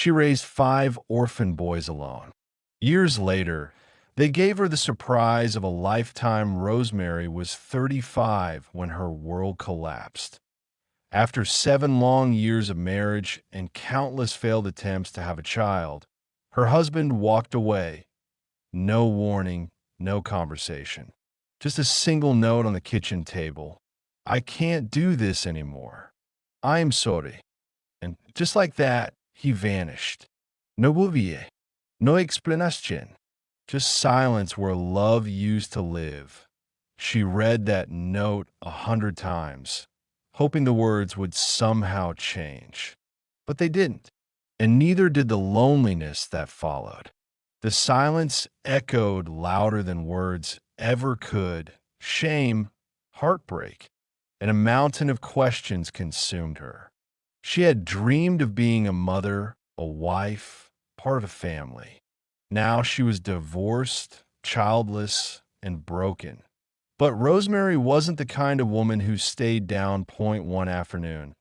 She raised 5 orphan boys alone. Years later, they gave her the surprise of a lifetime. Rosemary was 35 when her world collapsed. After 7 long years of marriage and countless failed attempts to have a child, her husband walked away. No warning, no conversation. Just a single note on the kitchen table. I can't do this anymore. I'm sorry. And just like that, he vanished. No volví. No explanación. Just silence where love used to live. She read that note 100 times, hoping the words would somehow change. But they didn't, and neither did the loneliness that followed. The silence echoed louder than words ever could. Shame, heartbreak, and a mountain of questions consumed her. She had dreamed of being a mother, a wife, part of a family. Now she was divorced, childless, and broken. But Rosemary wasn't the kind of woman who stayed down point one afternoon.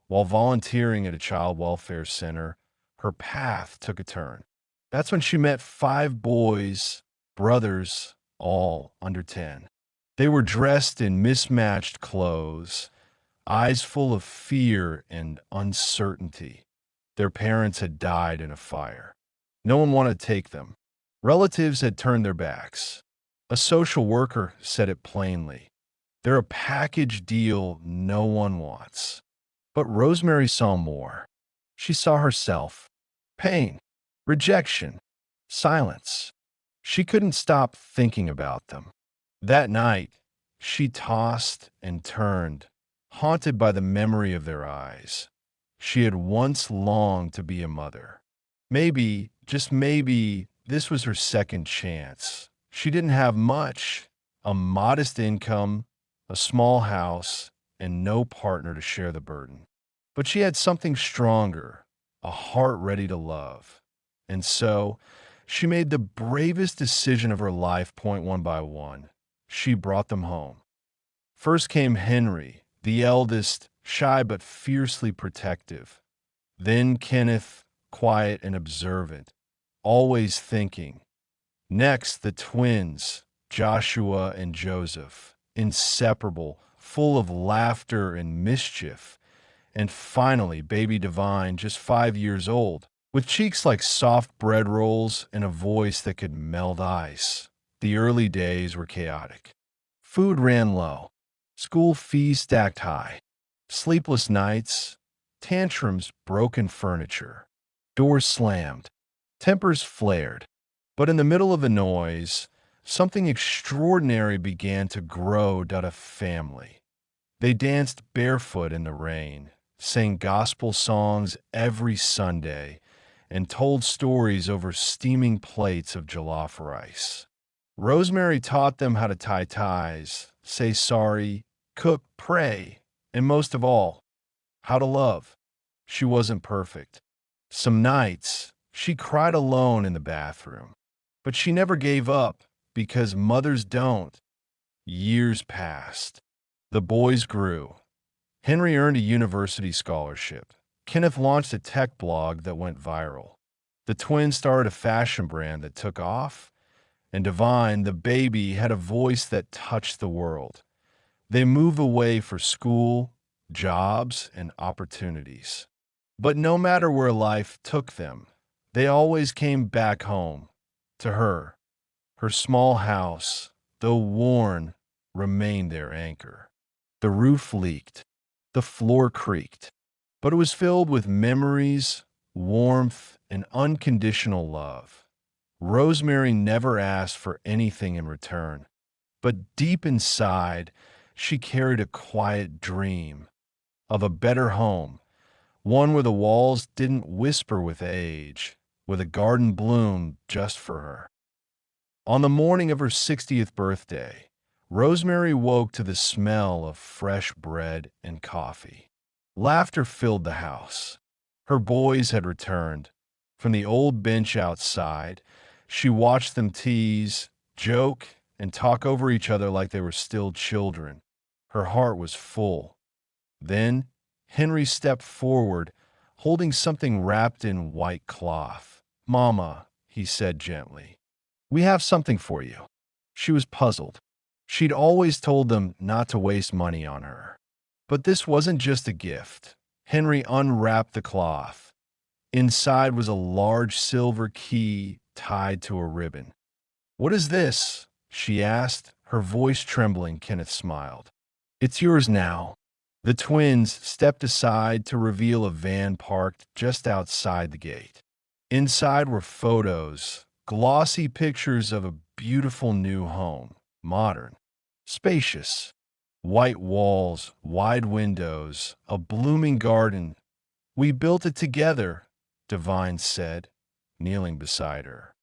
While volunteering at a child welfare center, her path took a turn. That's when she met 5 boys, brothers, all under 10. They were dressed in mismatched clothes, eyes full of fear and uncertainty. Their parents had died in a fire. No one wanted to take them. Relatives had turned their backs. A social worker said it plainly. They're a package deal no one wants. But Rosemary saw more. She saw herself. Pain, rejection, silence. She couldn't stop thinking about them. That night, she tossed and turned, haunted by the memory of their eyes. She had once longed to be a mother. Maybe, just maybe, this was her second chance. She didn't have much, a modest income, a small house, and no partner to share the burden. But she had something stronger, a heart ready to love. And so, she made the bravest decision of her life point one by one. She brought them home. First came Henry, the eldest, shy but fiercely protective. Then Kenneth, quiet and observant, always thinking. Next, the twins, Joshua and Joseph, inseparable, full of laughter and mischief. And finally, baby Divine, just 5 years old, with cheeks like soft bread rolls and a voice that could melt ice. The early days were chaotic. Food ran low, school fees stacked high, sleepless nights, tantrums, broken furniture, doors slammed, tempers flared. But in the middle of the noise, something extraordinary began to grow out of family. They danced barefoot in the rain, sang gospel songs every Sunday, and told stories over steaming plates of jollof rice. Rosemary taught them how to tie ties, say sorry, cook, pray, and most of all, how to love. She wasn't perfect. Some nights, she cried alone in the bathroom. But she never gave up, because mothers don't. Years passed. The boys grew. Henry earned a university scholarship. Kenneth launched a tech blog that went viral. The twins started a fashion brand that took off. And Divine, the baby, had a voice that touched the world. They moved away for school, jobs, and opportunities. But no matter where life took them, they always came back home. To her, her small house, though worn, remained their anchor. The roof leaked, the floor creaked, but it was filled with memories, warmth, and unconditional love. Rosemary never asked for anything in return, but deep inside, she carried a quiet dream of a better home, one where the walls didn't whisper with age, with a garden bloomed just for her. On the morning of her 60th birthday, Rosemary woke to the smell of fresh bread and coffee. Laughter filled the house. Her boys had returned. From the old bench outside, she watched them tease, joke, and talk over each other like they were still children. Her heart was full. Then Henry stepped forward, holding something wrapped in white cloth. "Mama," he said gently, "we have something for you." She was puzzled. She'd always told them not to waste money on her. But this wasn't just a gift. Henry unwrapped the cloth. Inside was a large silver key tied to a ribbon. "What is this?" she asked, her voice trembling. Kenneth smiled. "It's yours now." The twins stepped aside to reveal a van parked just outside the gate. Inside were photos, glossy pictures of a beautiful new home, modern, spacious. White walls, wide windows, a blooming garden. "We built it together," Divine said, kneeling beside her.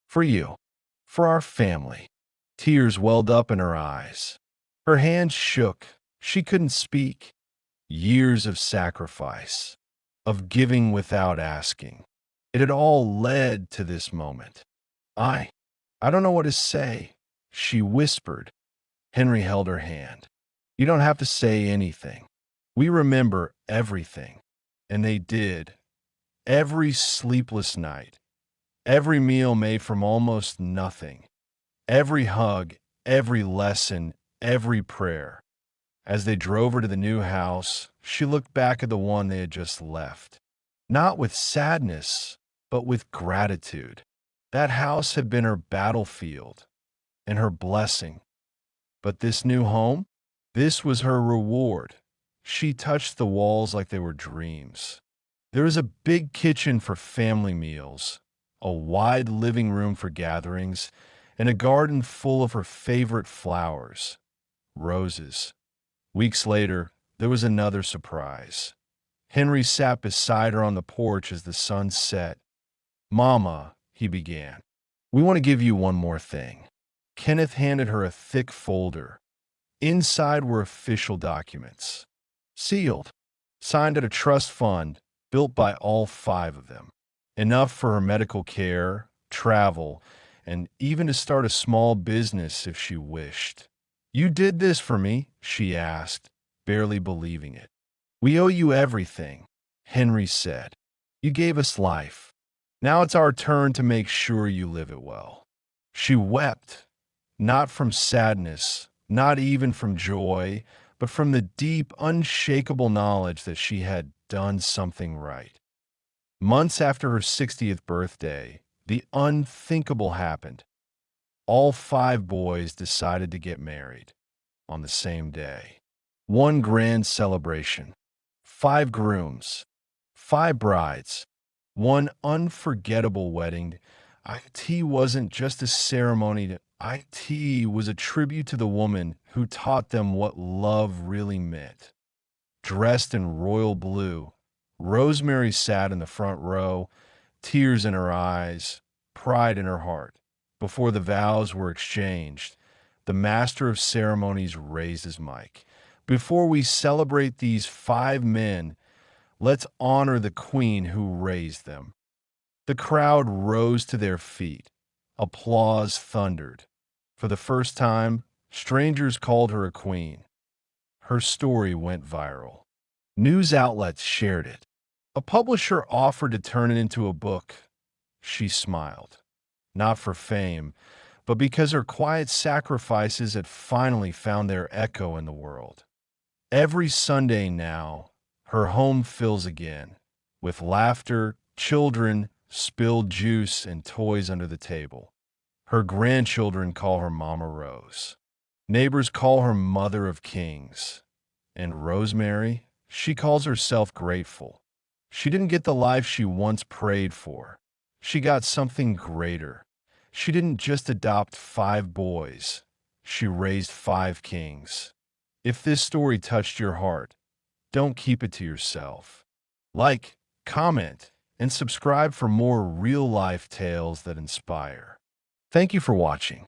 "For you, for our family." Tears welled up in her eyes. Her hands shook. She couldn't speak. Years of sacrifice, of giving without asking. It had all led to this moment. I don't know what to say," she whispered. Henry held her hand. "You don't have to say anything. We remember everything." And they did. Every sleepless night, every meal made from almost nothing, every hug, every lesson, every prayer. As they drove her to the new house, she looked back at the one they had just left. Not with sadness, but with gratitude. That house had been her battlefield and her blessing. But this new home? This was her reward. She touched the walls like they were dreams. There was a big kitchen for family meals, a wide living room for gatherings, and a garden full of her favorite flowers, roses. Weeks later, there was another surprise. Henry sat beside her on the porch as the sun set. "Mama," he began, "we want to give you one more thing." Kenneth handed her a thick folder. Inside were official documents, sealed, signed at a trust fund built by all 5 of them. Enough for her medical care, travel, and even to start a small business if she wished. "You did this for me?" she asked, barely believing it. "We owe you everything," Henry said. "You gave us life. Now it's our turn to make sure you live it well." She wept, not from sadness, not even from joy, but from the deep, unshakable knowledge that she had done something right. Months after her 60th birthday, the unthinkable happened. All 5 boys decided to get married on the same day. One grand celebration. 5 grooms, 5 brides, one unforgettable wedding. IT wasn't just a ceremony. IT was a tribute to the woman who taught them what love really meant. Dressed in royal blue, Rosemary sat in the front row, tears in her eyes, pride in her heart. Before the vows were exchanged, the master of ceremonies raised his mic. "Before we celebrate these 5 men, let's honor the queen who raised them." The crowd rose to their feet. Applause thundered. For the first time, strangers called her a queen. Her story went viral. News outlets shared it. A publisher offered to turn it into a book. She smiled. Not for fame, but because her quiet sacrifices had finally found their echo in the world. Every Sunday now, her home fills again, with laughter, children, spilled juice, and toys under the table. Her grandchildren call her Mama Rose. Neighbors call her Mother of Kings. And Rosemary, she calls herself grateful. She didn't get the life she once prayed for. She got something greater. She didn't just adopt 5 boys. She raised 5 kings. If this story touched your heart, don't keep it to yourself. Like, comment, and subscribe for more real-life tales that inspire. Thank you for watching.